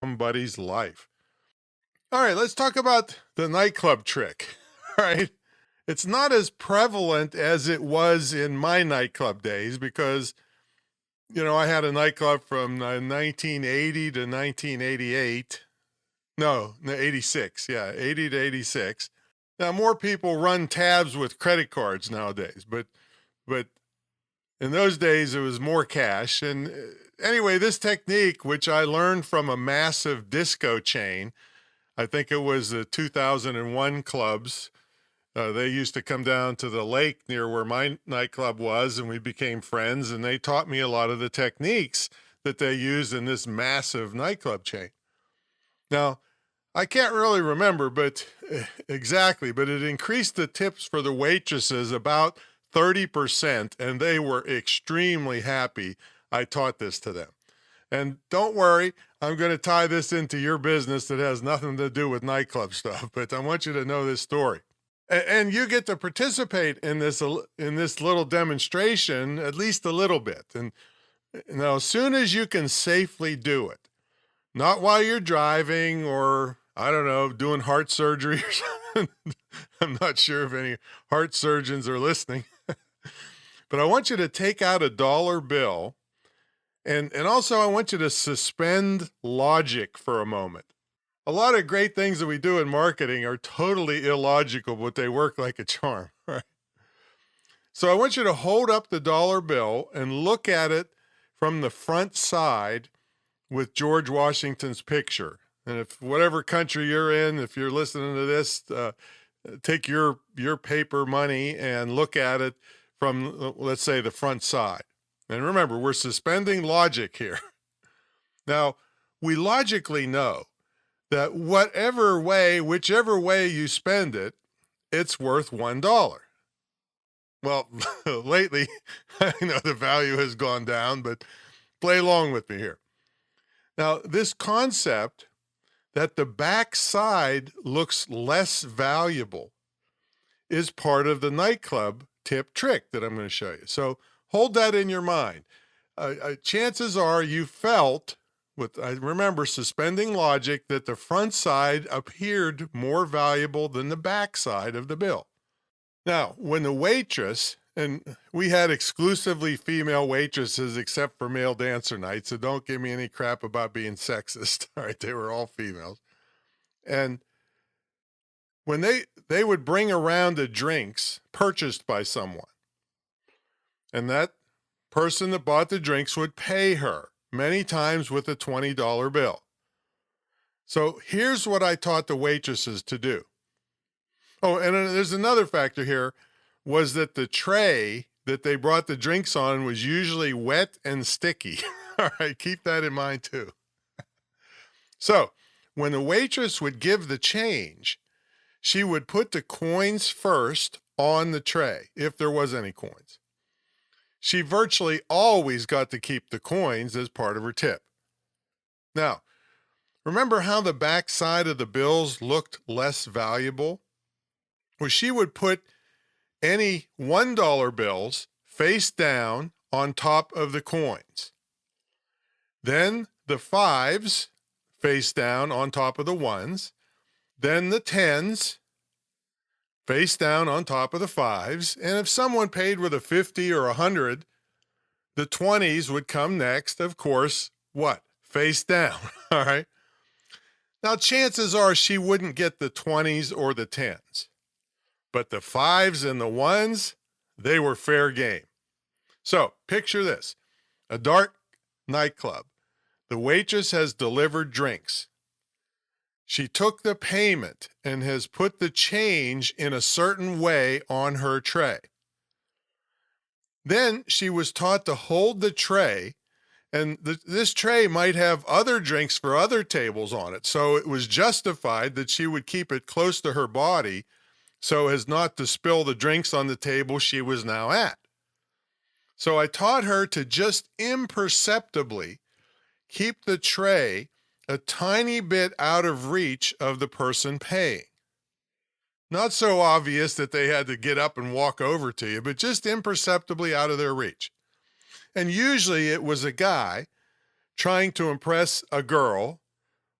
somebody's life. All right, let's talk about the nightclub trick. All right. It's not as prevalent as it was in my nightclub days because, I had a nightclub from 1980 to 1988. No, 86. Yeah, 80 to 86. Now, more people run tabs with credit cards nowadays, but in those days, it was more cash. And anyway, this technique, which I learned from a massive disco chain, I think it was the 2001 clubs. They used to come down to the lake near where my nightclub was, and we became friends, and they taught me a lot of the techniques that they used in this massive nightclub chain. Now, I can't really remember, but exactly, but it increased the tips for the waitresses about 30%, and they were extremely happy I taught this to them. And don't worry, I'm going to tie this into your business that has nothing to do with nightclub stuff, but I want you to know this story. And you get to participate in this little demonstration at least a little bit. And now, as soon as you can safely do it, not while you're driving or, I don't know, doing heart surgery or something. I'm not sure if any heart surgeons are listening. But I want you to take out a dollar bill, and also I want you to suspend logic for a moment. A lot of great things that we do in marketing are totally illogical, but they work like a charm, right? So I want you to hold up the dollar bill and look at it from the front side with George Washington's picture. And if whatever country you're in, if you're listening to this, take your paper money and look at it from, let's say, the front side. And remember, we're suspending logic here. Now, we logically know that whichever way you spend it, it's worth $1. Well, lately, I know the value has gone down, but play along with me here. Now, this concept that the back side looks less valuable is part of the nightclub tip trick that I'm going to show you. So hold that in your mind. Chances are you felt, I remember suspending logic, that the front side appeared more valuable than the back side of the bill. Now, when the waitress, and we had exclusively female waitresses except for male dancer night, so don't give me any crap about being sexist. All right, they were all females. And when they would bring around the drinks purchased by someone, and that person that bought the drinks would pay her, many times with a $20 bill. So here's what I taught the waitresses to do. Oh, and there's another factor here, was that the tray that they brought the drinks on was usually wet and sticky. All right, keep that in mind too. So when the waitress would give the change, she would put the coins first on the tray, if there was any coins. She virtually always got to keep the coins as part of her tip. Now, remember how the back side of the bills looked less valuable? Well, she would put any $1 bills face down on top of the coins. Then the 5s face down on top of the 1s. Then the 10s face down on top of the 5s. And if someone paid with a 50 or 100, the 20s would come next, of course, what? Face down, all right? Now, chances are she wouldn't get the 20s or the 10s. But the 5s and the 1s, they were fair game. So picture this, a dark nightclub. The waitress has delivered drinks. She took the payment and has put the change in a certain way on her tray. Then she was taught to hold the tray, and this tray might have other drinks for other tables on it. So it was justified that she would keep it close to her body so as not to spill the drinks on the table she was now at. So I taught her to just imperceptibly keep the tray a tiny bit out of reach of the person paying. Not so obvious that they had to get up and walk over to you, but just imperceptibly out of their reach. And usually it was a guy trying to impress a girl